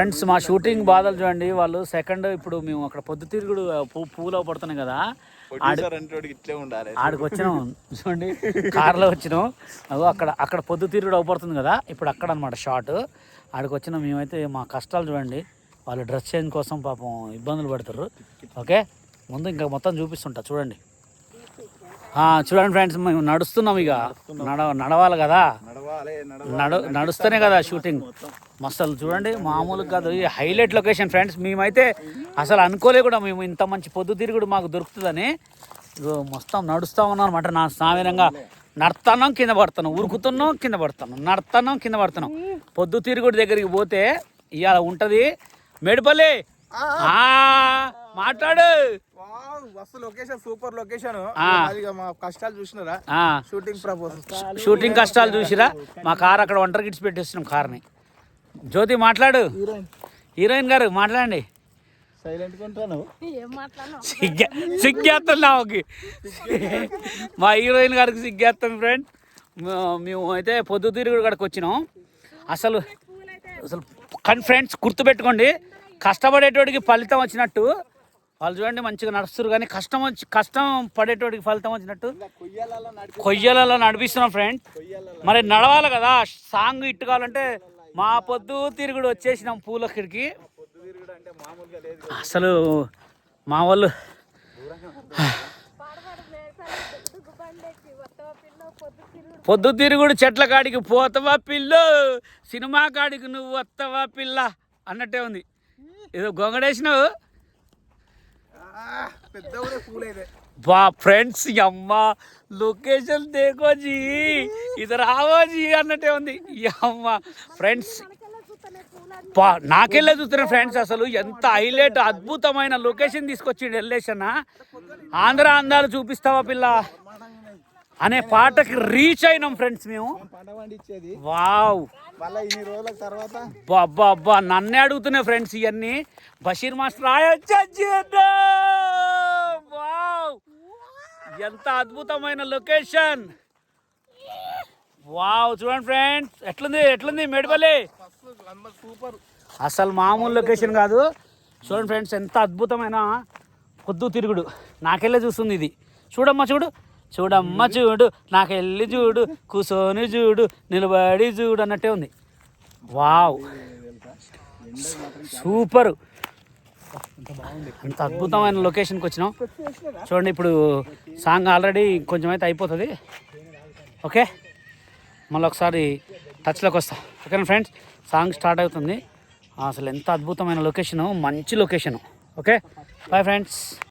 Friends మా shooting బాధలు చూడండి. వాళ్ళు సెకండ్ ఇప్పుడు మేము అక్కడ పొద్దుతిరుగుడు పూలో పడుతున్నాయి కదా, ఆడికి వచ్చినాం చూడండి, కార్లో వచ్చినాం. అక్కడ పొద్దుతిరుగుడు అవపడుతుంది కదా, ఇప్పుడు అక్కడ అనమాట షార్ట్. ఆడికి వచ్చినాం మేమైతే. మా కష్టాలు చూడండి, వాళ్ళు డ్రెస్ చేంజ్ కోసం పాపం ఇబ్బందులు పడతారు. ఓకే, ముందు ఇంకా మొత్తం చూపిస్తుంటా చూడండి. చూడండి ఫ్రెండ్స్, మేము నడుస్తున్నాం. ఇక నడవాలి కదా, నడుస్తూనే కదా షూటింగ్. మస్తు చూడండి, మామూలుగా కాదు, ఈ హైలైట్ లొకేషన్ ఫ్రెండ్స్. మేమైతే అసలు అనుకోలే కూడా మేము ఇంత మంచి పొద్దుతిరుగుడు మాకు దొరుకుతుందని. మొత్తం నడుస్తూ ఉన్నాం అనమాట. నా సామాన్యంగా నడుతున్నాం, కింద పడుతున్నాం, ఉరుకుతున్నాం, కింద పడుతున్నాం, నడుతున్నాం, కింద పడుతున్నాం. పొద్దుతిరుగుడు దగ్గరికి పోతే ఇవాళ ఉంటుంది. మేడిపల్లి మాట్లాడు. Super location. కష్టాలు చూసినారా? షూటింగ్ కష్టాలు చూసిరా? మా కార్ అక్కడ ఒంటరి గిట్స్ పెట్టేస్తున్నాం కార్ని. జ్యోతి మాట్లాడు. హీరోయిన్ గారు మాట్లాడండి. సిగ్గేస్తున్నావు. మా హీరోయిన్ గారికి సిగ్గేస్తాం ఫ్రెండ్. మేము అయితే పొద్దుతిరుగుడు కాడికి వచ్చినాం. అసలు కానీ ఫ్రెండ్స్ గుర్తుపెట్టుకోండి, కష్టపడేటోడికి ఫలితం వచ్చినట్టు. వాళ్ళు చూడండి మంచిగా నడుస్తారు, కానీ కష్టం పడేటోడికి ఫలితం వచ్చినట్టు కొయ్యలలో నడిపిస్తున్నాం ఫ్రెండ్. మరి నడవాలి కదా, సాంగ్ ఇట్టు కావాలంటే మా పొద్దుతిరుగుడు వచ్చేసినాం పూలక్కడికి. అసలు మా వాళ్ళు పొద్దుతిరుగుడు చెట్ల కాడికి పోతావా పిల్లు, సినిమా కాడికి నువ్వు వస్తావా పిల్ల అన్నట్టే ఉంది. ఏదో గొంగడేసినావు బా ఫ్రెండ్స్. అమ్మ లొకేషన్ దేకో జీ, ఇది రావో జీ అన్నట్టే ఉంది. అమ్మ ఫ్రెండ్స్, నాకెళ్ళే చూస్తున్నా ఫ్రెండ్స్. అసలు ఎంత హైలైట్ అద్భుతమైన లొకేషన్ తీసుకొచ్చిండు ఎల్లేషన్. ఆంధ్ర అందాలు చూపిస్తావా పిల్ల అనే పాటకి రీచ్ అయినాం ఫ్రెండ్స్ మేము. వావ్, అబ్బా నన్నే అడుగుతున్నాయి ఫ్రెండ్స్ ఇవన్నీ. బషీర్ మాస్టర్ వావ్, ఎంత అద్భుతమైన లొకేషన్. వావ్ చూడండి ఫ్రెండ్స్, ఎట్లుంది మేడిపల్లి. అసలు మామూలు లొకేషన్ కాదు. చూడండి ఫ్రెండ్స్, ఎంత అద్భుతమైన పొద్దుతిరుగుడు. నాకెళ్ళే చూస్తుంది ఇది. చూడమ్మా చూడు, నాకెళ్ళి చూడు, కూర్చొని చూడు, నిలబడి చూడు అన్నట్టే ఉంది. వావ్ సూపర్, అంత అద్భుతమైన లొకేషన్కి వచ్చినాం. చూడండి, ఇప్పుడు సాంగ్ ఆల్రెడీ కొంచెం అయితే అయిపోతుంది. ఓకే, మళ్ళీ ఒకసారి టచ్లోకి వస్తా. ఓకేనా ఫ్రెండ్స్, సాంగ్ స్టార్ట్ అవుతుంది. అసలు ఎంత అద్భుతమైన లొకేషను, మంచి లొకేషను. Okay, bye friends.